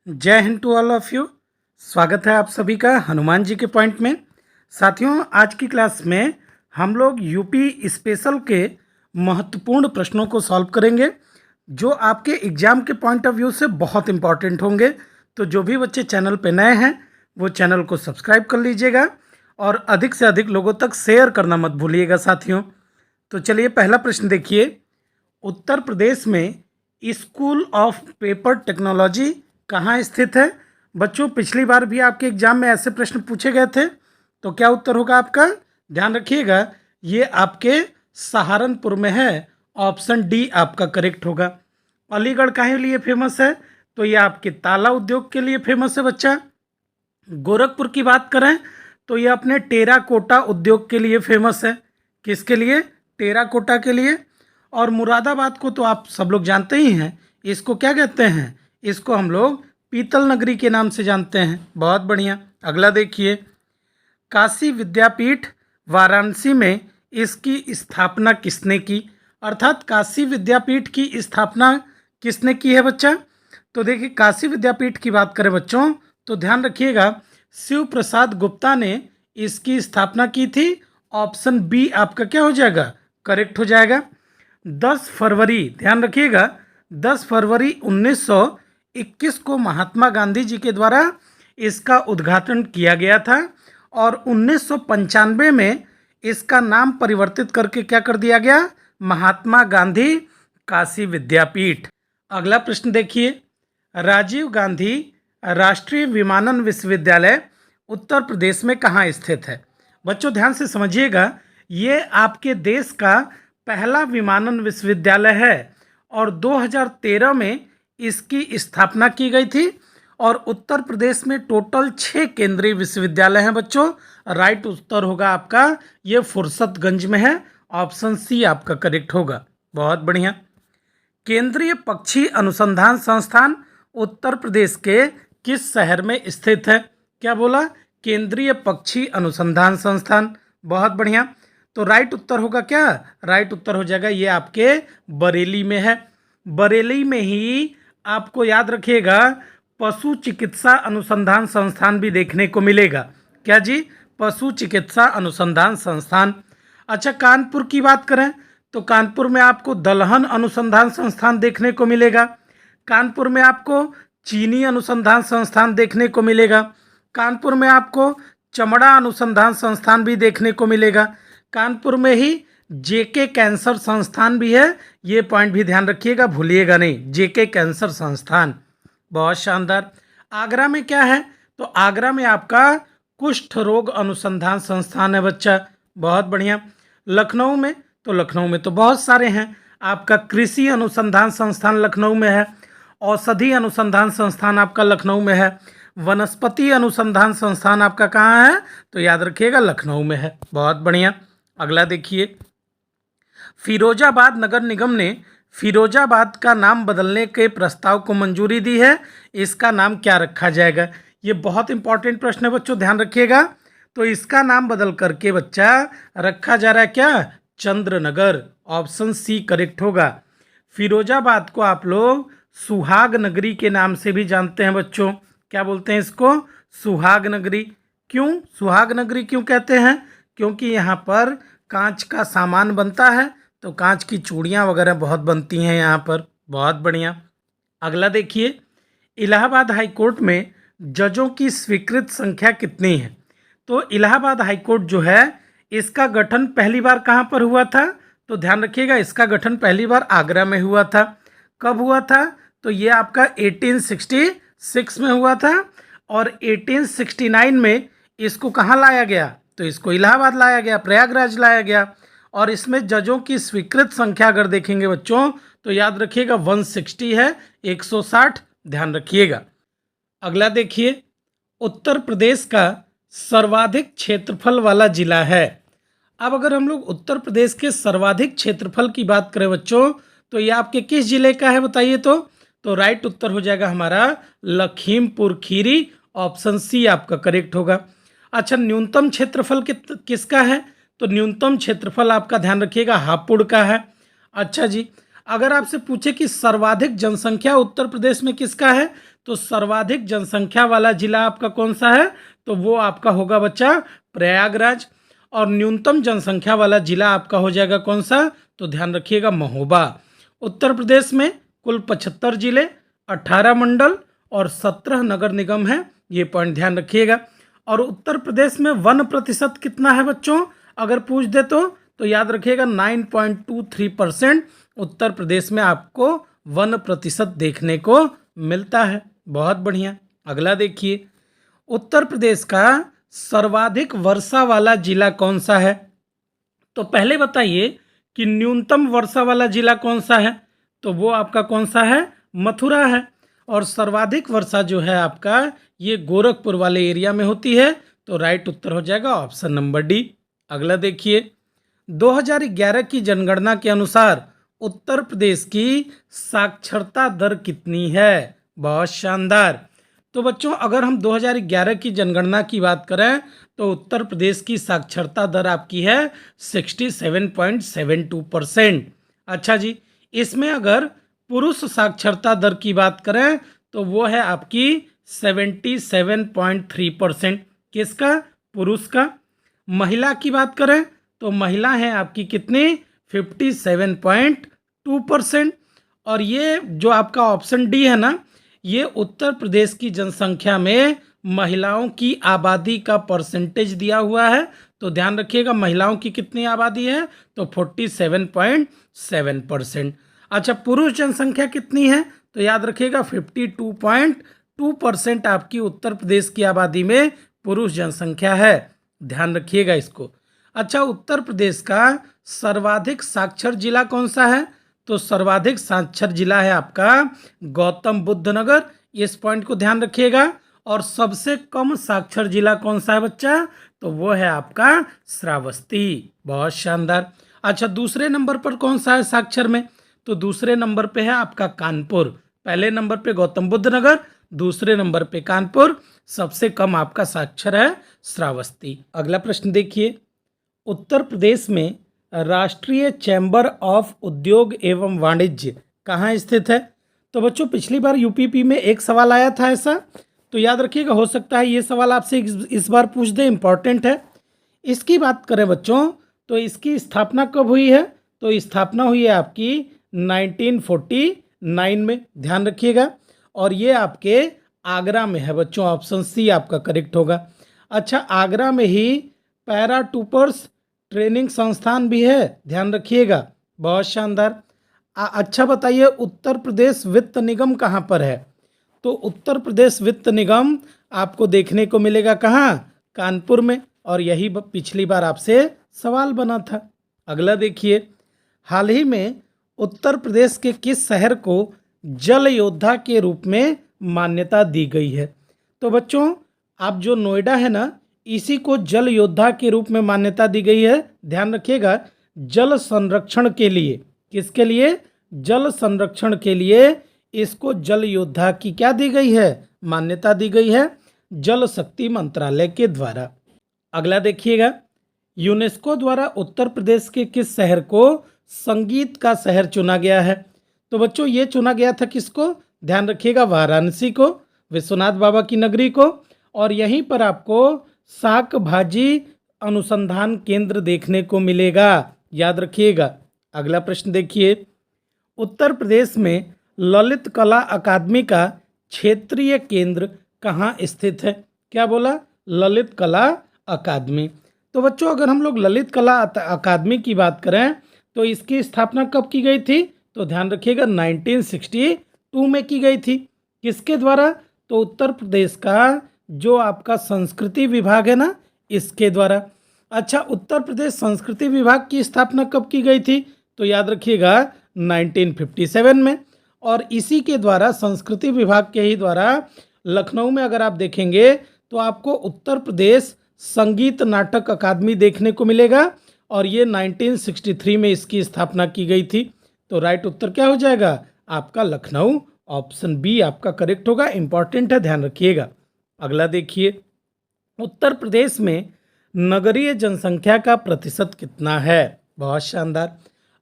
जय हिंद to all of you. स्वागत है आप सभी का हनुमान जी के पॉइंट में। साथियों, आज की क्लास में हम लोग यूपी स्पेशल के महत्वपूर्ण प्रश्नों को सॉल्व करेंगे जो आपके एग्जाम के पॉइंट ऑफ व्यू से बहुत इंपॉर्टेंट होंगे। तो जो भी बच्चे चैनल पे नए हैं वो चैनल को सब्सक्राइब कर लीजिएगा और अधिक से अधिक लोगों तक शेयर करना मत भूलिएगा साथियों। तो चलिए पहला प्रश्न देखिए। उत्तर प्रदेश में स्कूल ऑफ पेपर टेक्नोलॉजी कहाँ स्थित है? बच्चों, पिछली बार भी आपके एग्जाम में ऐसे प्रश्न पूछे गए थे। तो क्या उत्तर होगा आपका? ध्यान रखिएगा, ये आपके सहारनपुर में है। ऑप्शन डी आपका करेक्ट होगा। अलीगढ़ काहे लिए फेमस है? तो ये आपके ताला उद्योग के लिए फेमस है बच्चा। गोरखपुर की बात करें तो ये अपने टेराकोटा उद्योग के लिए फेमस है। किसके लिए? टेराकोटा के लिए। और मुरादाबाद को तो आप सब लोग जानते ही हैं, इसको क्या कहते हैं? इसको हम लोग पीतल नगरी के नाम से जानते हैं। बहुत बढ़िया। अगला देखिए, काशी विद्यापीठ वाराणसी में इसकी स्थापना किसने की? अर्थात काशी विद्यापीठ की स्थापना किसने की है बच्चा? तो देखिए, काशी विद्यापीठ की बात करें बच्चों तो ध्यान रखिएगा, शिव प्रसाद गुप्ता ने इसकी स्थापना की थी। ऑप्शन बी आपका क्या हो जाएगा? करेक्ट हो जाएगा। 10 फरवरी, ध्यान रखिएगा, 10 फरवरी 1921 को महात्मा गांधी जी के द्वारा इसका उद्घाटन किया गया था और 1995 में इसका नाम परिवर्तित करके क्या कर दिया गया? महात्मा गांधी काशी विद्यापीठ। अगला प्रश्न देखिए, राजीव गांधी राष्ट्रीय विमानन विश्वविद्यालय उत्तर प्रदेश में कहाँ स्थित है? बच्चों ध्यान से समझिएगा, ये आपके देश का पहला विमानन विश्वविद्यालय है और 2013 में इसकी स्थापना की गई थी। और उत्तर प्रदेश में टोटल 6 केंद्रीय विश्वविद्यालय हैं बच्चों। राइट उत्तर होगा आपका ये फुर्सतगंज में है। ऑप्शन सी आपका करेक्ट होगा। बहुत बढ़िया। केंद्रीय पक्षी अनुसंधान संस्थान उत्तर प्रदेश के किस शहर में स्थित है? क्या बोला? केंद्रीय पक्षी अनुसंधान संस्थान। बहुत बढ़िया। तो राइट उत्तर होगा क्या? राइट उत्तर हो जाएगा ये आपके बरेली में है। बरेली में ही आपको याद रखिएगा पशु चिकित्सा अनुसंधान संस्थान भी देखने को मिलेगा। क्या जी? पशु चिकित्सा अनुसंधान संस्थान। अच्छा, कानपुर की बात करें तो कानपुर में आपको दलहन अनुसंधान संस्थान देखने को मिलेगा। कानपुर में आपको चीनी अनुसंधान संस्थान देखने को मिलेगा। कानपुर में आपको चमड़ा अनुसंधान संस्थान भी देखने को मिलेगा। कानपुर में ही जेके कैंसर संस्थान भी है। ये पॉइंट भी ध्यान रखिएगा, भूलिएगा नहीं, जेके कैंसर संस्थान। बहुत शानदार। आगरा में क्या है? तो आगरा में आपका कुष्ठ रोग अनुसंधान संस्थान है बच्चा। बहुत बढ़िया। लखनऊ में? तो लखनऊ में तो बहुत सारे हैं। आपका कृषि अनुसंधान संस्थान लखनऊ में है। औषधि अनुसंधान संस्थान आपका लखनऊ में है। वनस्पति अनुसंधान संस्थान आपका कहाँ है? तो याद रखिएगा लखनऊ में है। बहुत बढ़िया। अगला देखिए, फिरोजाबाद नगर निगम ने फिरोजाबाद का नाम बदलने के प्रस्ताव को मंजूरी दी है। इसका नाम क्या रखा जाएगा? ये बहुत इंपॉर्टेंट प्रश्न है बच्चों, ध्यान रखिएगा। तो इसका नाम बदल करके बच्चा रखा जा रहा है क्या? चंद्रनगर। ऑप्शन सी करेक्ट होगा। फिरोजाबाद को आप लोग सुहाग नगरी के नाम से भी जानते हैं बच्चों। क्या बोलते हैं इसको? सुहाग नगरी। क्यों सुहाग नगरी क्यों कहते हैं? क्योंकि यहाँ पर कांच का सामान बनता है, तो कांच की चूड़ियाँ वगैरह बहुत बनती हैं यहाँ पर। बहुत बढ़िया। अगला देखिए, इलाहाबाद हाई कोर्ट में जजों की स्वीकृत संख्या कितनी है? तो इलाहाबाद हाई कोर्ट जो है इसका गठन पहली बार कहाँ पर हुआ था? तो ध्यान रखिएगा, इसका गठन पहली बार आगरा में हुआ था। कब हुआ था? तो ये आपका 1866 में हुआ था और 1869 में इसको कहाँ लाया गया? तो इसको इलाहाबाद लाया गया, प्रयागराज लाया गया। और इसमें जजों की स्वीकृत संख्या अगर देखेंगे बच्चों तो याद रखिएगा 160 है, 160। ध्यान रखिएगा। अगला देखिए, उत्तर प्रदेश का सर्वाधिक क्षेत्रफल वाला जिला है। अब अगर हम लोग उत्तर प्रदेश के सर्वाधिक क्षेत्रफल की बात करें बच्चों तो ये आपके किस जिले का है बताइए? तो राइट उत्तर हो जाएगा हमारा लखीमपुर खीरी। ऑप्शन सी आपका करेक्ट होगा। अच्छा, न्यूनतम क्षेत्रफल किसका है? तो न्यूनतम क्षेत्रफल आपका ध्यान रखिएगा हापुड़ का है। अच्छा जी, अगर आपसे पूछे कि सर्वाधिक जनसंख्या उत्तर प्रदेश में किसका है तो सर्वाधिक जनसंख्या वाला जिला आपका कौन सा है? तो वो आपका होगा बच्चा प्रयागराज। और न्यूनतम जनसंख्या वाला जिला आपका हो जाएगा कौन सा? तो ध्यान रखिएगा महोबा। उत्तर प्रदेश में कुल 75 जिले, 18 मंडल और 17 नगर निगम है, ये पॉइंट ध्यान रखिएगा। और उत्तर प्रदेश में वन प्रतिशत कितना है बच्चों? अगर पूछ दे तो याद रखिएगा 9.23% उत्तर प्रदेश में आपको वन प्रतिशत देखने को मिलता है। बहुत बढ़िया। अगला देखिए, उत्तर प्रदेश का सर्वाधिक वर्षा वाला जिला कौन सा है? तो पहले बताइए कि न्यूनतम वर्षा वाला जिला कौन सा है? तो वो आपका कौन सा है? मथुरा है। और सर्वाधिक वर्षा जो है आपका ये गोरखपुर वाले एरिया में होती है। तो राइट उत्तर हो जाएगा ऑप्शन नंबर डी। अगला देखिए, 2011 की जनगणना के अनुसार उत्तर प्रदेश की साक्षरता दर कितनी है? बहुत शानदार। तो बच्चों अगर हम 2011 की जनगणना की बात करें तो उत्तर प्रदेश की साक्षरता दर आपकी है 67.72%। अच्छा जी, इसमें अगर पुरुष साक्षरता दर की बात करें तो वो है आपकी 77.3%। किसका? पुरुष का। महिला की बात करें तो महिला है आपकी कितनी? 57.2%। और ये जो आपका ऑप्शन डी है ना, ये उत्तर प्रदेश की जनसंख्या में महिलाओं की आबादी का परसेंटेज दिया हुआ है। तो ध्यान रखिएगा महिलाओं की कितनी आबादी है? तो 47.7%। अच्छा, पुरुष जनसंख्या कितनी है? तो याद रखिएगा 52.2% आपकी उत्तर प्रदेश की आबादी में पुरुष जनसंख्या है। ध्यान रखिएगा इसको। अच्छा, उत्तर प्रदेश का सर्वाधिक साक्षर जिला कौन सा है? तो सर्वाधिक साक्षर जिला है आपका गौतम बुद्ध नगर। इस पॉइंट को ध्यान रखिएगा। और सबसे कम साक्षर जिला कौन सा है बच्चा? तो वो है आपका श्रावस्ती। बहुत शानदार। अच्छा, दूसरे नंबर पर कौन सा है साक्षर में? तो दूसरे नंबर पे है आपका कानपुर। पहले नंबर पे गौतम बुद्ध नगर, दूसरे नंबर पे कानपुर। सबसे कम आपका साक्षर है श्रावस्ती। अगला प्रश्न देखिए, उत्तर प्रदेश में राष्ट्रीय चैम्बर ऑफ उद्योग एवं वाणिज्य कहाँ स्थित है? तो बच्चों पिछली बार यूपीपी में एक सवाल आया था ऐसा, तो याद रखिएगा हो सकता है ये सवाल आपसे इस बार पूछ दे, इम्पॉर्टेंट है। इसकी बात करें बच्चों तो इसकी स्थापना कब हुई है? तो स्थापना हुई है आपकी 1949 में। ध्यान रखिएगा। और ये आपके आगरा में है बच्चों। ऑप्शन सी आपका करेक्ट होगा। अच्छा, आगरा में ही पैराट्रूपर्स ट्रेनिंग संस्थान भी है। ध्यान रखिएगा। बहुत शानदार। अच्छा बताइए, उत्तर प्रदेश वित्त निगम कहाँ पर है? तो उत्तर प्रदेश वित्त निगम आपको देखने को मिलेगा कहाँ? कानपुर में। और यही पिछली बार आपसे सवाल बना था। अगला देखिए, हाल ही में उत्तर प्रदेश के किस शहर को जल योद्धा के रूप में मान्यता दी गई है? तो बच्चों आप जो नोएडा है ना, इसी को जल योद्धा के रूप में मान्यता दी गई है। ध्यान रखिएगा, जल संरक्षण के लिए। किसके लिए? जल संरक्षण के लिए इसको जल योद्धा की क्या दी गई है? मान्यता दी गई है जल शक्ति मंत्रालय के द्वारा। अगला देखिएगा, यूनेस्को द्वारा उत्तर प्रदेश के किस शहर को संगीत का शहर चुना गया है? तो बच्चों ये चुना गया था किसको? ध्यान रखिएगा, वाराणसी को, विश्वनाथ बाबा की नगरी को। और यहीं पर आपको शाक भाजी अनुसंधान केंद्र देखने को मिलेगा। याद रखिएगा। अगला प्रश्न देखिए, उत्तर प्रदेश में ललित कला अकादमी का क्षेत्रीय केंद्र कहाँ स्थित है? क्या बोला? ललित कला अकादमी। तो बच्चों अगर हम लोग ललित कला अकादमी की बात करें तो इसकी स्थापना कब की गई थी? तो ध्यान रखिएगा 1962 में की गई थी। किसके द्वारा? तो उत्तर प्रदेश का जो आपका संस्कृति विभाग है ना, इसके द्वारा। अच्छा, उत्तर प्रदेश संस्कृति विभाग की स्थापना कब की गई थी? तो याद रखिएगा 1957 में। और इसी के द्वारा, संस्कृति विभाग के ही द्वारा, लखनऊ में अगर आप देखेंगे तो आपको उत्तर प्रदेश संगीत नाटक अकादमी देखने को मिलेगा। और ये 1963 में इसकी स्थापना की गई थी। तो राइट उत्तर क्या हो जाएगा आपका? लखनऊ। ऑप्शन बी आपका करेक्ट होगा। इंपॉर्टेंट है, ध्यान रखिएगा। अगला देखिए, उत्तर प्रदेश में नगरीय जनसंख्या का प्रतिशत कितना है? बहुत शानदार।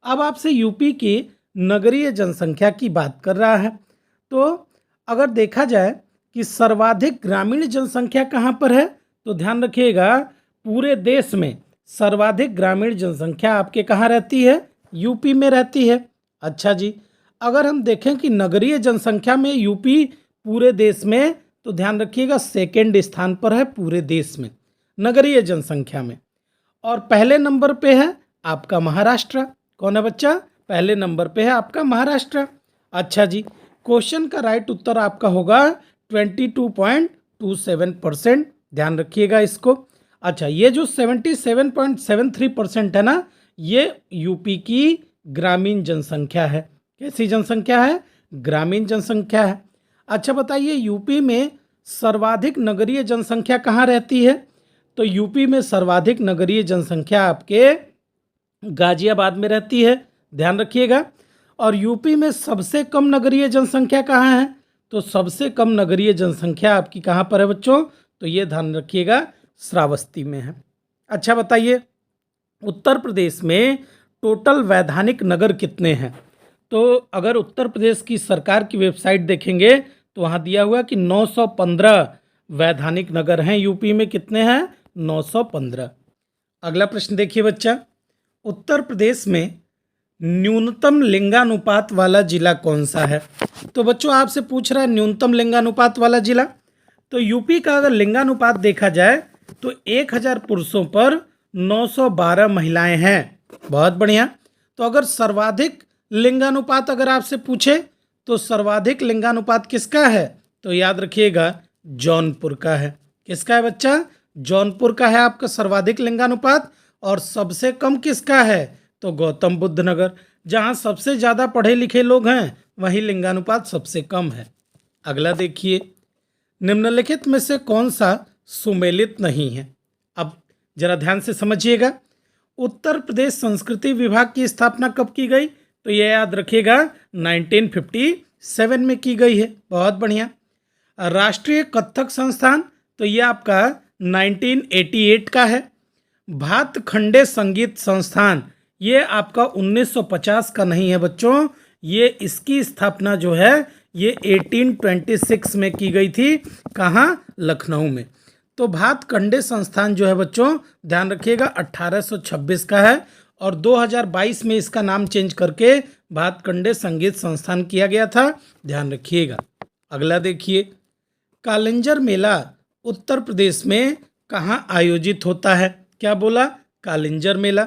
अब आपसे यूपी की नगरीय जनसंख्या की बात कर रहा है। तो अगर देखा जाए कि सर्वाधिक ग्रामीण जनसंख्या कहाँ पर है, तो ध्यान रखिएगा पूरे देश में सर्वाधिक ग्रामीण जनसंख्या आपके कहाँ रहती है, यूपी में रहती है। अच्छा जी, अगर हम देखें कि नगरीय जनसंख्या में यूपी पूरे देश में, तो ध्यान रखिएगा सेकेंड स्थान पर है पूरे देश में नगरीय जनसंख्या में। और पहले नंबर पे है आपका महाराष्ट्र। कौन है बच्चा? पहले नंबर पे है आपका महाराष्ट्र। अच्छा जी, क्वेश्चन का राइट उत्तर आपका होगा 22.27%। ध्यान रखिएगा इसको। अच्छा, ये जो 77.73% है ना, ये यूपी की ग्रामीण जनसंख्या है। कैसी जनसंख्या है? ग्रामीण जनसंख्या है। अच्छा बताइए, यूपी में सर्वाधिक नगरीय जनसंख्या कहाँ रहती है? तो यूपी में सर्वाधिक नगरीय जनसंख्या आपके गाजियाबाद में रहती है। ध्यान रखिएगा। और यूपी में सबसे कम नगरीय जनसंख्या कहाँ है? तो सबसे कम नगरीय जनसंख्या आपकी कहाँ पर है बच्चों? तो ये ध्यान रखिएगा श्रावस्ती में है। अच्छा बताइए, उत्तर प्रदेश में टोटल वैधानिक नगर कितने हैं? तो अगर उत्तर प्रदेश की सरकार की वेबसाइट देखेंगे तो वहाँ दिया हुआ कि 915 वैधानिक नगर हैं। यूपी में कितने हैं? 915। अगला प्रश्न देखिए बच्चा, उत्तर प्रदेश में न्यूनतम लिंगानुपात वाला जिला कौन सा है? तो बच्चों आपसे पूछ रहा है न्यूनतम लिंगानुपात वाला जिला। तो यूपी का अगर लिंगानुपात देखा जाए तो 1000 पुरुषों पर 912 महिलाएं हैं। बहुत बढ़िया। तो अगर सर्वाधिक लिंगानुपात अगर आपसे पूछे तो सर्वाधिक लिंगानुपात किसका है? तो याद रखिएगा जौनपुर का है। किसका है बच्चा? जौनपुर का है आपका सर्वाधिक लिंगानुपात। और सबसे कम किसका है? तो गौतम बुद्ध नगर। जहाँ सबसे ज़्यादा पढ़े लिखे लोग हैं वहीं लिंगानुपात सबसे कम है। अगला देखिए, निम्नलिखित में से कौन सा सुमेलित नहीं है? अब जरा ध्यान से समझिएगा। उत्तर प्रदेश संस्कृति विभाग की स्थापना कब की गई? तो ये याद रखिएगा 1957 में की गई है। बहुत बढ़िया। राष्ट्रीय कथक संस्थान, तो ये आपका 1988 का है। भातखंडे संगीत संस्थान, ये आपका 1950 का नहीं है बच्चों। ये इसकी स्थापना जो है ये 1826 में की गई थी। कहाँ? लखनऊ में। तो भातखंडे संस्थान जो है बच्चों ध्यान रखिएगा 1826 का है। और 2022 में इसका नाम चेंज करके भातखंडे संगीत संस्थान किया गया था। ध्यान रखिएगा। अगला देखिए, कालिंजर मेला उत्तर प्रदेश में कहाँ आयोजित होता है? क्या बोला? कालिंजर मेला।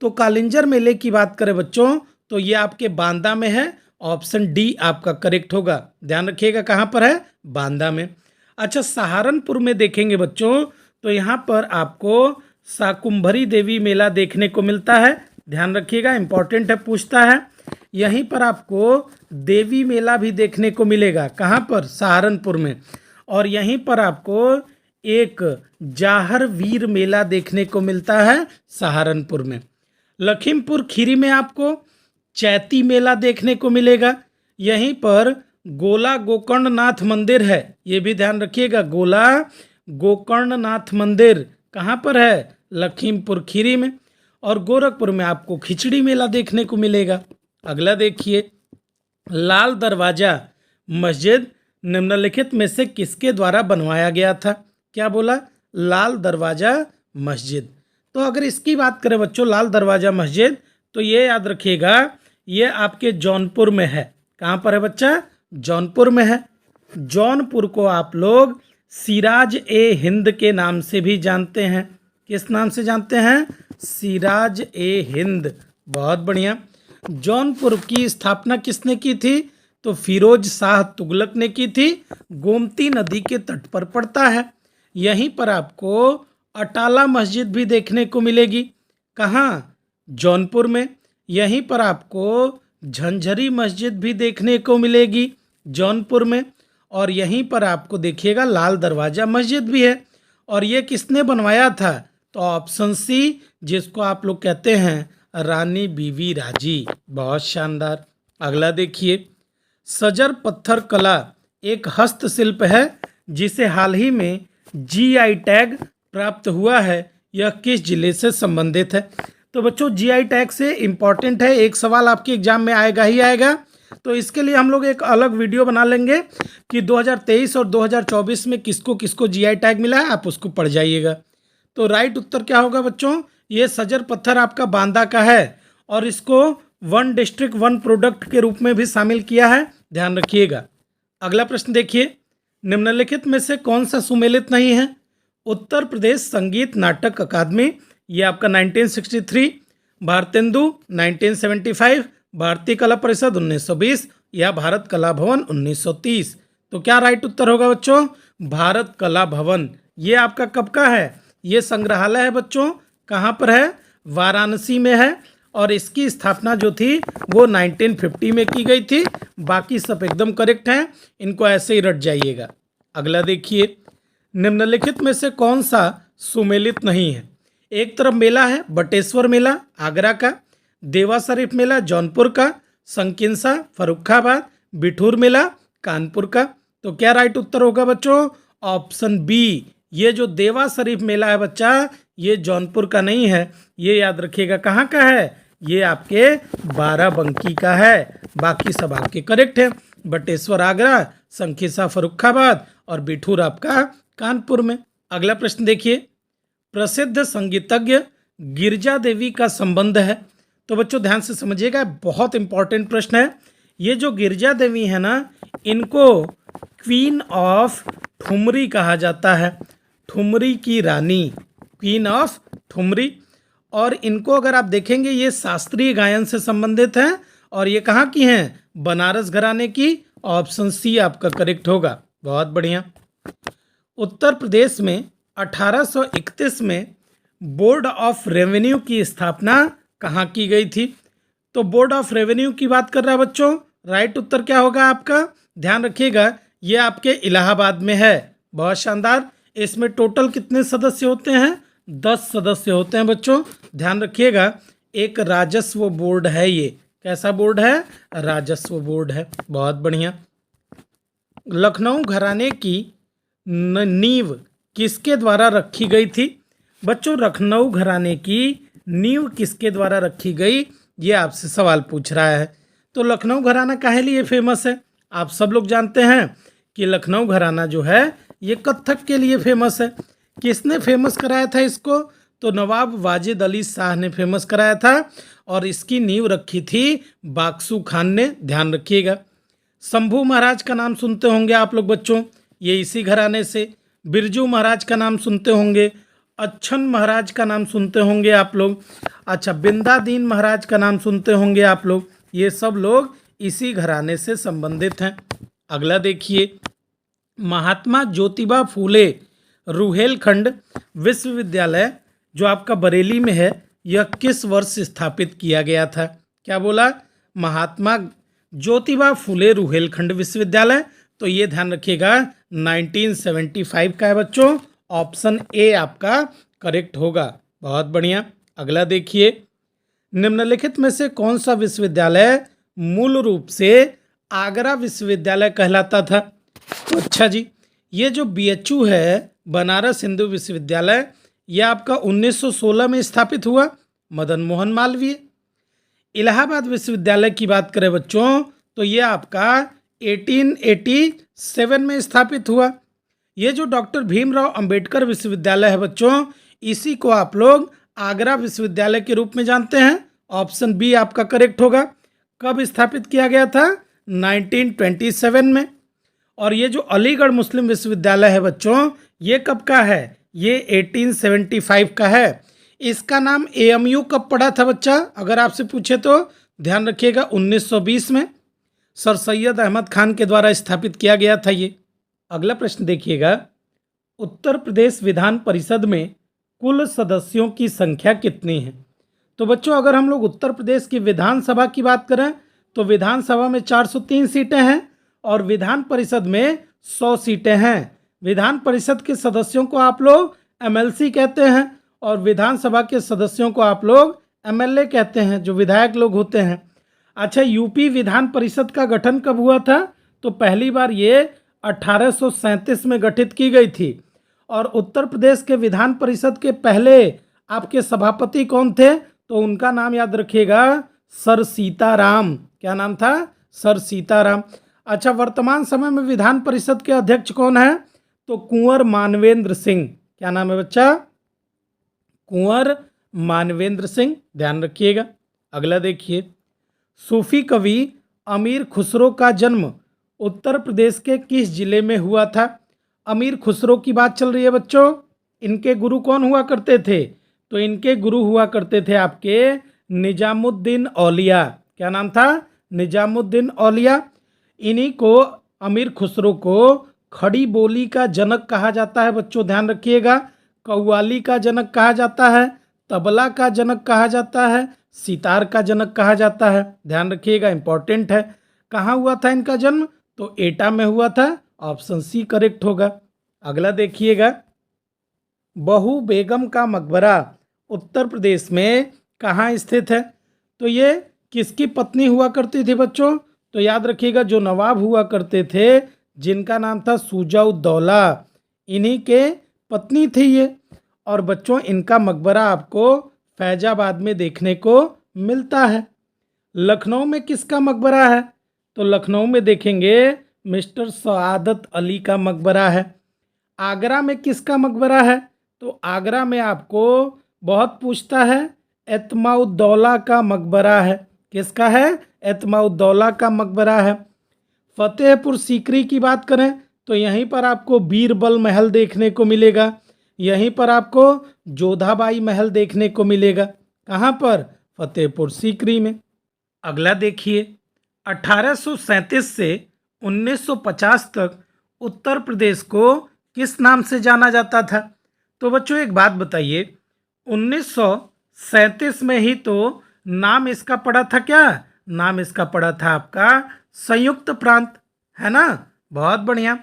तो कालिंजर मेले की बात करें बच्चों तो ये आपके बांदा में है। ऑप्शन डी आपका करेक्ट होगा। ध्यान रखिएगा कहाँ पर है? बांदा में। अच्छा, सहारनपुर में देखेंगे बच्चों तो यहाँ पर आपको शाकुंभरी देवी मेला देखने को मिलता है। ध्यान रखिएगा, इंपॉर्टेंट है, पूछता है। यहीं पर आपको देवी मेला भी देखने को मिलेगा। कहाँ पर? सहारनपुर में। और यहीं पर आपको एक जाहर वीर मेला देखने को मिलता है सहारनपुर में। लखीमपुर खीरी में आपको चैती मेला देखने को मिलेगा। यहीं पर गोला गोकर्णनाथ मंदिर है, ये भी ध्यान रखिएगा। गोला गोकर्णनाथ मंदिर कहाँ पर है? लखीमपुर खीरी में। और गोरखपुर में आपको खिचड़ी मेला देखने को मिलेगा। अगला देखिए, लाल दरवाजा मस्जिद निम्नलिखित में से किसके द्वारा बनवाया गया था? क्या बोला? लाल दरवाजा मस्जिद। तो अगर इसकी बात करें बच्चों लाल दरवाजा मस्जिद, तो ये याद रखिएगा ये आपके जौनपुर में है। कहाँ पर है बच्चा? जौनपुर में है। जौनपुर को आप लोग सिराज ए हिंद के नाम से भी जानते हैं। किस नाम से जानते हैं? सिराज ए हिंद। बहुत बढ़िया। जौनपुर की स्थापना किसने की थी? तो फिरोज शाह तुगलक ने की थी। गोमती नदी के तट पर पड़ता है। यहीं पर आपको अटाला मस्जिद भी देखने को मिलेगी। कहाँ? जौनपुर में। यहीं पर आपको झंझरी मस्जिद भी देखने को मिलेगी जौनपुर में। और यहीं पर आपको देखिएगा लाल दरवाजा मस्जिद भी है। और ये किसने बनवाया था? तो ऑप्शन सी, जिसको आप लोग कहते हैं रानी बीवी राजी। बहुत शानदार। अगला देखिए, सजर पत्थर कला एक हस्तशिल्प है जिसे हाल ही में जीआई टैग प्राप्त हुआ है। यह किस जिले से संबंधित है? तो बच्चों जीआई टैग से इम्पॉर्टेंट है, एक सवाल आपके एग्जाम में आएगा ही आएगा तो इसके लिए हम लोग एक अलग वीडियो बना लेंगे कि 2023 और 2024 में किसको किसको जीआई टैग मिला है, आप उसको पढ़ जाइएगा। तो राइट उत्तर क्या होगा बच्चों, ये सजर पत्थर आपका बांदा का है और इसको वन डिस्ट्रिक्ट वन प्रोडक्ट के रूप में भी शामिल किया है, ध्यान रखिएगा। अगला प्रश्न देखिए, निम्नलिखित में से कौन सा सुमेलित नहीं है? उत्तर प्रदेश संगीत नाटक अकादमी, ये आपका 1963, भारतेंदु 1975, भारतीय कला परिषद 1920 या भारत कला भवन 1930। तो क्या राइट उत्तर होगा बच्चों, भारत कला भवन। ये आपका कब का है? ये संग्रहालय है बच्चों, कहाँ पर है? वाराणसी में है और इसकी स्थापना जो थी वो 1950 में की गई थी। बाकी सब एकदम करेक्ट हैं, इनको ऐसे ही रट जाइएगा। अगला देखिए, निम्नलिखित में से कौन सा सुमेलित नहीं है? एक तरफ मेला है बटेश्वर मेला आगरा का, देवा शरीफ मेला जौनपुर का, संकिंसा फर्रुखाबाद, बिठूर मेला कानपुर का। तो क्या राइट उत्तर होगा बच्चों? ऑप्शन बी, ये जो देवा शरीफ मेला है बच्चा, ये जौनपुर का नहीं है, ये याद रखिएगा कहाँ का है, ये आपके बाराबंकी का है। बाकी सब आपके करेक्ट है, बटेश्वर आगरा, संकिसा फर्रुखाबाद और बिठूर आपका कानपुर में। अगला प्रश्न देखिए, प्रसिद्ध संगीतज्ञ गिरजा देवी का संबंध है। तो बच्चों ध्यान से समझिएगा, बहुत इंपॉर्टेंट प्रश्न है। ये जो गिरजा देवी है ना, इनको क्वीन ऑफ ठुमरी कहा जाता है, ठुमरी की रानी, क्वीन ऑफ ठुमरी। और इनको अगर आप देखेंगे ये शास्त्रीय गायन से संबंधित हैं और ये कहाँ की हैं? बनारस घराने की। ऑप्शन सी आपका करेक्ट होगा, बहुत बढ़िया। उत्तर प्रदेश में 1831 में बोर्ड ऑफ रेवेन्यू की स्थापना कहाँ की गई थी? तो बोर्ड ऑफ रेवेन्यू की बात कर रहा है बच्चों, राइट उत्तर क्या होगा आपका? ध्यान रखिएगा, ये आपके इलाहाबाद में है। बहुत शानदार। इसमें टोटल कितने सदस्य होते हैं? 10 सदस्य होते हैं बच्चों, ध्यान रखिएगा। एक राजस्व बोर्ड है, ये कैसा बोर्ड है? राजस्व बोर्ड है, बहुत बढ़िया। लखनऊ घराने की नींव किसके द्वारा रखी गई थी? बच्चों लखनऊ घराने की नींव किसके द्वारा रखी गई, ये आपसे सवाल पूछ रहा है। तो लखनऊ घराना काहे लिए फेमस है? आप सब लोग जानते हैं कि लखनऊ घराना जो है ये कथक के लिए फेमस है। किसने फेमस कराया था इसको? तो नवाब वाजिद अली शाह ने फेमस कराया था और इसकी नींव रखी थी बाक्सू खान ने, ध्यान रखिएगा। शंभू महाराज का नाम सुनते होंगे आप लोग बच्चों, ये इसी घराने से। बिरजू महाराज का नाम सुनते होंगे, अच्छन महाराज का नाम सुनते होंगे आप लोग, अच्छा बिंदादीन महाराज का नाम सुनते होंगे आप लोग। ये सब लोग इसी घराने से संबंधित हैं। अगला देखिए, महात्मा ज्योतिबा फूले रुहेलखंड विश्वविद्यालय जो आपका बरेली में है, यह किस वर्ष स्थापित किया गया था? क्या बोला? महात्मा ज्योतिबा फूले रुहेलखंड विश्वविद्यालय। तो ये ध्यान रखिएगा 1975 का है बच्चों, ऑप्शन ए आपका करेक्ट होगा, बहुत बढ़िया। अगला देखिए, निम्नलिखित में से कौन सा विश्वविद्यालय मूल रूप से आगरा विश्वविद्यालय कहलाता था? तो अच्छा जी, ये जो बीएचयू है बनारस हिंदू विश्वविद्यालय, यह आपका 1916 में स्थापित हुआ, मदन मोहन मालवीय। इलाहाबाद विश्वविद्यालय की बात करें बच्चों, तो ये आपका 1887 में स्थापित हुआ। ये जो डॉक्टर भीमराव अंबेडकर विश्वविद्यालय है बच्चों, इसी को आप लोग आगरा विश्वविद्यालय के रूप में जानते हैं, ऑप्शन बी आपका करेक्ट होगा। कब स्थापित किया गया था? 1927 में। और ये जो अलीगढ़ मुस्लिम विश्वविद्यालय है बच्चों, ये कब का है? ये 1875 का है। इसका नाम एएमयू कब पड़ा था बच्चा? अगर आपसे पूछे तो ध्यान रखिएगा 1920 में सर सैयद अहमद खान के द्वारा स्थापित किया गया था ये। अगला प्रश्न देखिएगा, उत्तर प्रदेश विधान परिषद में कुल सदस्यों की संख्या कितनी है? तो बच्चों अगर हम लोग उत्तर प्रदेश की विधानसभा की बात करें तो विधानसभा में 403 सीटें हैं और विधान परिषद में 100 सीटें हैं। विधान परिषद के सदस्यों को आप लोग एमएलसी कहते हैं और विधानसभा के सदस्यों को आप लोग एमएलए कहते हैं, जो विधायक लोग होते हैं। अच्छा, यूपी विधान परिषद का गठन कब हुआ था? तो पहली बार ये 1837 में गठित की गई थी। और उत्तर प्रदेश के विधान परिषद के पहले आपके सभापति कौन थे? तो उनका नाम याद रखिएगा, सर सीताराम। क्या नाम था? सर सीताराम। अच्छा, वर्तमान समय में विधान परिषद के अध्यक्ष कौन है? तो कुंवर मानवेंद्र सिंह। क्या नाम है बच्चा? कुंवर मानवेंद्र सिंह, ध्यान रखिएगा। अगला देखिए, सूफी कवि अमीर खुसरो का जन्म उत्तर प्रदेश के किस जिले में हुआ था? अमीर खुसरो की बात चल रही है बच्चों। इनके गुरु कौन हुआ करते थे? तो इनके गुरु हुआ करते थे आपके निजामुद्दीन औलिया। क्या नाम था? निजामुद्दीन औलिया। इन्हीं को, अमीर खुसरो को खड़ी बोली का जनक कहा जाता है बच्चों, ध्यान रखिएगा। कव्वाली का जनक कहा जाता है, तबला का जनक कहा जाता है, सितार का जनक कहा जाता है, ध्यान रखिएगा, इंपॉर्टेंट है। कहाँ हुआ था इनका जन्म? तो एटा में हुआ था। ऑप्शन सी करेक्ट होगा। अगला देखिएगा, बहू बेगम का मकबरा उत्तर प्रदेश में कहाँ स्थित है? तो ये किसकी पत्नी हुआ करती थी बच्चों? तो याद रखिएगा, जो नवाब हुआ करते थे जिनका नाम था शुजा-उद-दौला, इन्हीं के पत्नी थी ये। और बच्चों, इनका मकबरा आपको फैजाबाद में देखने को मिलता है। लखनऊ में किसका मकबरा है? तो लखनऊ में देखेंगे मिस्टर सआदत अली का मकबरा है। आगरा में किसका मकबरा है? तो आगरा में आपको बहुत पूछता है, एतमाउद्दौला का मकबरा है। किसका है? एतमाउद्दौला का मकबरा है। फतेहपुर सीकरी की बात करें तो यहीं पर आपको बीरबल महल देखने को मिलेगा। यहीं पर आपको जोधाबाई महल देखने को मिलेगा। कहाँ पर? फतेहपुर सीकरी में। अगला देखिए, 1837 से 1950 तक उत्तर प्रदेश को किस नाम से जाना जाता था? तो बच्चों एक बात बताइए, 1937 में ही तो नाम इसका पड़ा था। क्या नाम इसका पड़ा था? आपका संयुक्त प्रांत, है ना। बहुत बढ़िया।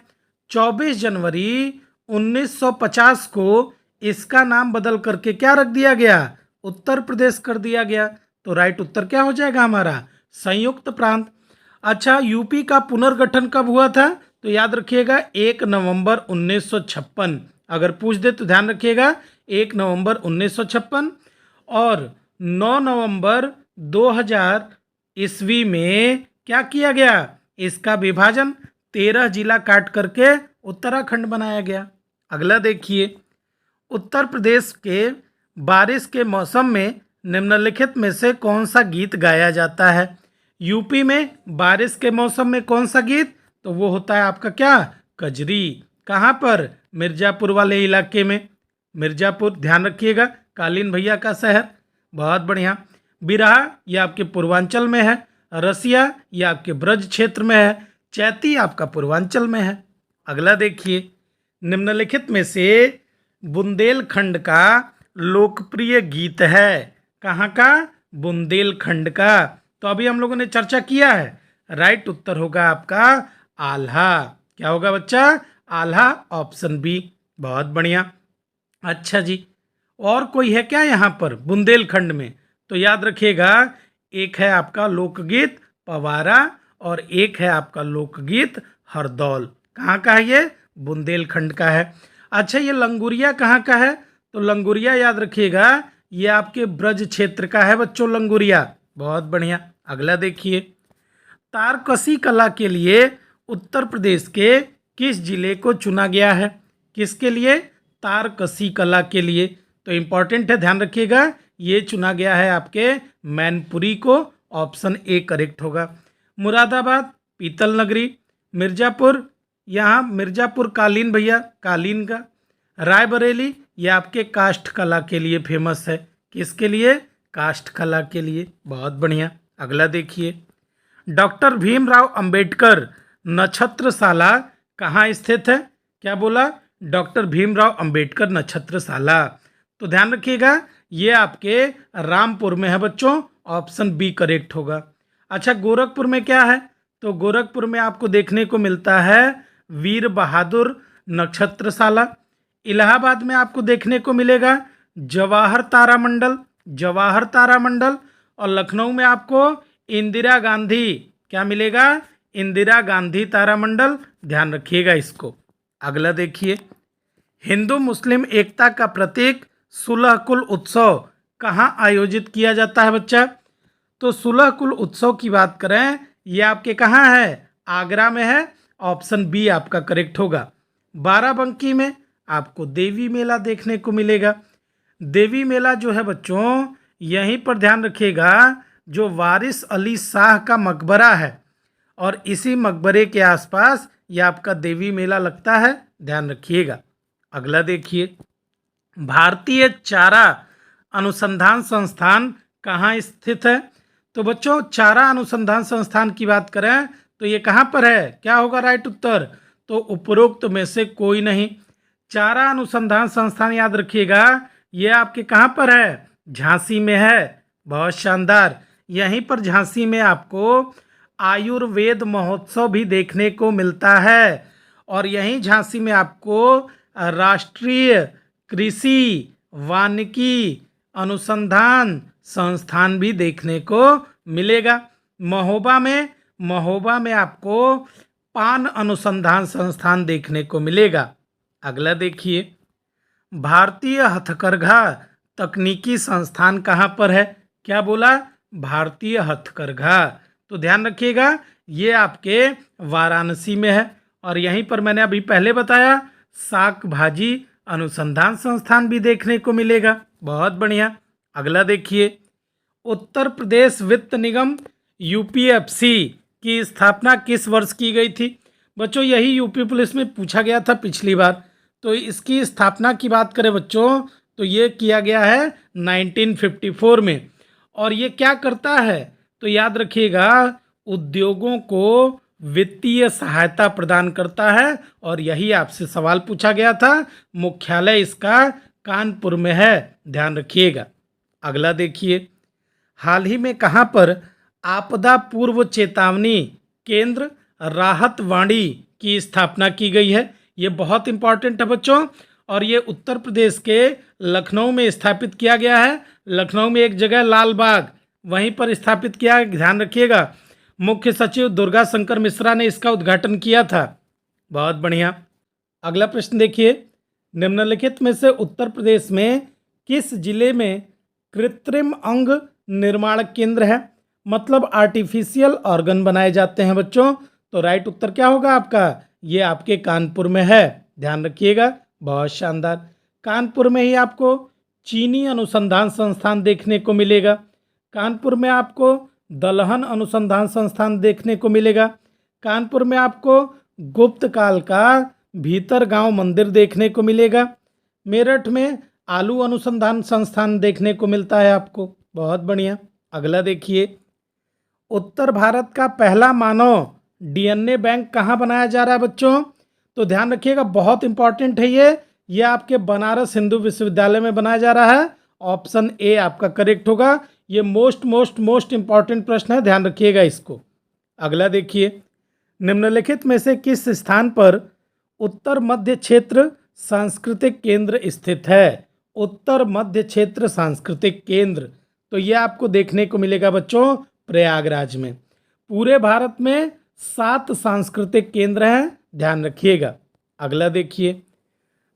24 जनवरी 1950 को इसका नाम बदल करके क्या रख दिया गया? उत्तर प्रदेश कर दिया गया। तो राइट उत्तर क्या हो जाएगा हमारा? संयुक्त प्रांत। अच्छा, यूपी का पुनर्गठन कब हुआ था? तो याद रखिएगा 1 नवंबर 1956। अगर पूछ दे तो ध्यान रखिएगा 1 नवंबर 1956। और 9 नवंबर 2000 ईस्वी में क्या किया गया? इसका विभाजन 13 जिला काट करके उत्तराखंड बनाया गया। अगला देखिए, उत्तर प्रदेश के बारिश के मौसम में निम्नलिखित में से कौन सा गीत गाया जाता है? यूपी में बारिश के मौसम में कौन सा गीत? तो वो होता है आपका क्या? कजरी। कहाँ पर? मिर्ज़ापुर वाले इलाके में। मिर्ज़ापुर, ध्यान रखिएगा, कालीन भैया का शहर। बहुत बढ़िया। बिरहा ये आपके पूर्वांचल में है। रसिया ये आपके ब्रज क्षेत्र में है। चैती आपका पूर्वांचल में है। अगला देखिए, निम्नलिखित में से बुंदेलखंड का लोकप्रिय गीत है। कहाँ का? बुंदेलखंड का। तो अभी हम लोगों ने चर्चा किया है, राइट उत्तर होगा आपका आल्हा। क्या होगा बच्चा? Alha, option B. बहुत बढ़िया। अच्छा जी, और कोई है क्या यहाँ पर बुंदेलखंड में? तो याद रखिएगा, एक है आपका लोकगीत पवारा और एक है आपका लोकगीत हरदौल। कहाँ का है ये? बुंदेलखंड का है। अच्छा, ये लंगुरिया कहाँ का है? तो लंगुरिया याद रखिएगा, ये आपके ब्रज क्षेत्र का है बच्चों, लंगुरिया। बहुत बढ़िया। अगला देखिए, तारकसी कला के लिए उत्तर प्रदेश के किस जिले को चुना गया है? किसके लिए? तारकसी कला के लिए। तो इम्पॉर्टेंट है, ध्यान रखिएगा, ये चुना गया है आपके मैनपुरी को। ऑप्शन ए करेक्ट होगा। मुरादाबाद पीतल नगरी। मिर्ज़ापुर, यहाँ मिर्ज़ापुर कालीन भैया, कालीन का। रायबरेली ये आपके काष्ठ कला के लिए फेमस है। किसके लिए? काष्ठ कला के लिए। बहुत बढ़िया। अगला देखिए, डॉक्टर भीमराव अंबेडकर नक्षत्रशाला कहाँ स्थित है? क्या बोला? डॉक्टर भीमराव अंबेडकर नक्षत्रशाला। तो ध्यान रखिएगा, ये आपके रामपुर में है बच्चों। ऑप्शन बी करेक्ट होगा। अच्छा, गोरखपुर में क्या है? तो गोरखपुर में आपको देखने को मिलता है वीर बहादुर नक्षत्रशाला। इलाहाबाद में आपको देखने को मिलेगा जवाहर तारामंडल, जवाहर तारामंडल। और लखनऊ में आपको इंदिरा गांधी, क्या मिलेगा? इंदिरा गांधी तारामंडल। ध्यान रखिएगा इसको। अगला देखिए, हिंदू मुस्लिम एकता का प्रतीक सुलह कुल उत्सव कहाँ आयोजित किया जाता है बच्चा? तो सुलह कुल उत्सव की बात करें, ये आपके कहाँ है, आगरा में है। ऑप्शन बी आपका करेक्ट होगा। बाराबंकी में आपको देवी मेला देखने को मिलेगा। देवी मेला जो है बच्चों, यहीं पर ध्यान रखिएगा, जो वारिस अली शाह का मकबरा है और इसी मकबरे के आसपास ये आपका देवी मेला लगता है, ध्यान रखिएगा। अगला देखिए, भारतीय चारा अनुसंधान संस्थान कहाँ स्थित है? तो बच्चों, चारा अनुसंधान संस्थान की बात करें तो ये कहाँ पर है? क्या होगा राइट उत्तर? तो उपरोक्त में से कोई नहीं। चारा अनुसंधान संस्थान याद रखिएगा, ये आपके कहाँ पर है? झांसी में है। बहुत शानदार। यहीं पर झांसी में आपको आयुर्वेद महोत्सव भी देखने को मिलता है और यहीं झांसी में आपको राष्ट्रीय कृषि वानिकी अनुसंधान संस्थान भी देखने को मिलेगा। महोबा में आपको पान अनुसंधान संस्थान देखने को मिलेगा। अगला देखिए, भारतीय हथकरघा तकनीकी संस्थान कहाँ पर है? क्या बोला? भारतीय हथकरघा। तो ध्यान रखिएगा, ये आपके वाराणसी में है और यहीं पर मैंने अभी पहले बताया शाक भाजी अनुसंधान संस्थान भी देखने को मिलेगा। बहुत बढ़िया। अगला देखिए, उत्तर प्रदेश वित्त निगम यूपीएफसी की स्थापना किस वर्ष की गई थी? बच्चों, यही यूपी पुलिस में पूछा गया था पिछली बार। तो इसकी स्थापना की बात करें बच्चों, तो ये किया गया है 1954 में। और ये क्या करता है? तो याद रखिएगा, उद्योगों को वित्तीय सहायता प्रदान करता है और यही आपसे सवाल पूछा गया था। मुख्यालय इसका कानपुर में है, ध्यान रखिएगा। अगला देखिए, हाल ही में कहाँ पर आपदा पूर्व चेतावनी केंद्र राहत वाणी की स्थापना की गई है? ये बहुत इंपॉर्टेंट है बच्चों और ये उत्तर प्रदेश के लखनऊ में स्थापित किया गया है। लखनऊ में एक जगह लाल बाग, वहीं पर स्थापित किया है, ध्यान रखिएगा। मुख्य सचिव दुर्गा शंकर मिश्रा ने इसका उद्घाटन किया था। बहुत बढ़िया। अगला प्रश्न देखिए, निम्नलिखित में से उत्तर प्रदेश में किस जिले में कृत्रिम अंग निर्माण केंद्र है? मतलब आर्टिफिशियल ऑर्गन बनाए जाते हैं बच्चों। तो राइट उत्तर क्या होगा आपका? ये आपके कानपुर में है, ध्यान रखिएगा। बहुत शानदार। कानपुर में ही आपको चीनी अनुसंधान संस्थान देखने को मिलेगा। कानपुर में आपको दलहन अनुसंधान संस्थान देखने को मिलेगा। कानपुर में आपको गुप्त काल का भीतर गांव मंदिर देखने को मिलेगा। मेरठ में आलू अनुसंधान संस्थान देखने को मिलता है आपको। बहुत बढ़िया। अगला देखिए, उत्तर भारत का पहला मानव डीएनए बैंक कहाँ बनाया जा रहा है बच्चों? तो ध्यान रखिएगा, बहुत इंपॉर्टेंट है ये आपके बनारस हिंदू विश्वविद्यालय में बनाया जा रहा है। ऑप्शन ए आपका करेक्ट होगा। ये मोस्ट इंपॉर्टेंट प्रश्न है, ध्यान रखिएगा इसको। अगला देखिए, निम्नलिखित में से किस स्थान पर उत्तर मध्य क्षेत्र सांस्कृतिक केंद्र स्थित है? उत्तर मध्य क्षेत्र सांस्कृतिक केंद्र, तो ये आपको देखने को मिलेगा बच्चों प्रयागराज में। पूरे भारत में 7 सांस्कृतिक केंद्र हैं, ध्यान रखिएगा। अगला देखिए,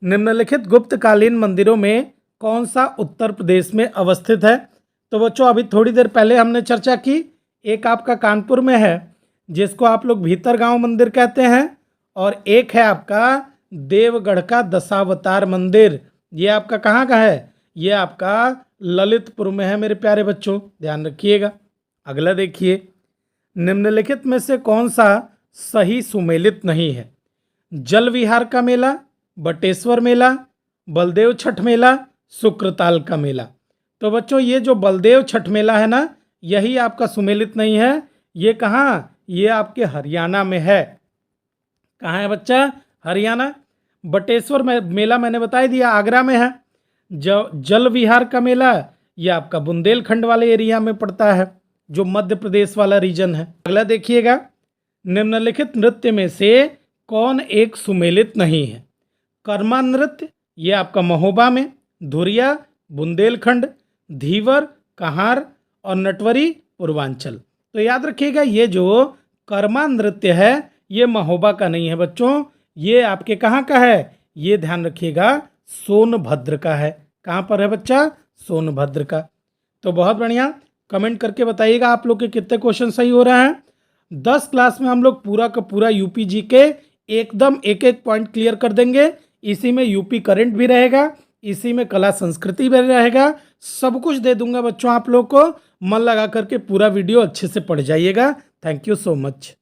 निम्नलिखित गुप्तकालीन मंदिरों में कौन सा उत्तर प्रदेश में अवस्थित है? तो बच्चों, अभी थोड़ी देर पहले हमने चर्चा की, एक आपका कानपुर में है जिसको आप लोग भीतर गांव मंदिर कहते हैं, और एक है आपका देवगढ़ का दशावतार मंदिर। ये आपका कहाँ का है? ये आपका ललितपुर में है मेरे प्यारे बच्चों, ध्यान रखिएगा। अगला देखिए, निम्नलिखित में से कौन सा सही सुमेलित नहीं है? जल विहार का मेला, बटेश्वर मेला, बलदेव छठ मेला, शुक्रताल का मेला। तो बच्चों, ये जो बलदेव छठ मेला है ना, यही आपका सुमेलित नहीं है। ये कहाँ? ये आपके हरियाणा में है। कहाँ है बच्चा? हरियाणा। बटेश्वर मेला मैंने बता दिया आगरा में है। जल विहार का मेला ये आपका बुंदेलखंड वाले एरिया में पड़ता है, जो मध्य प्रदेश वाला रीजन है। अगला देखिएगा, निम्नलिखित नृत्य में से कौन एक सुमेलित नहीं है? कर्मा नृत्य ये आपका महोबा में, धुरिया बुंदेलखंड, धीवर कहार और नटवरी पूर्वांचल। तो याद रखिएगा, ये जो कर्मा नृत्य है ये महोबा का नहीं है बच्चों, ये आपके कहाँ का है? ये ध्यान रखिएगा सोनभद्र का है। कहाँ पर है बच्चा? सोनभद्र का। तो बहुत बढ़िया, कमेंट करके बताइएगा आप लोग के कितने क्वेश्चन सही हो रहे हैं। 10 क्लास में हम लोग पूरा का पूरा यूपी जी के एकदम एक एक पॉइंट क्लियर कर देंगे। इसी में यूपी करंट भी रहेगा, इसी में कला संस्कृति भी रहेगा, सब कुछ दे दूंगा बच्चों। आप लोग को मन लगा करके पूरा वीडियो अच्छे से पढ़ जाइएगा। Thank you so much.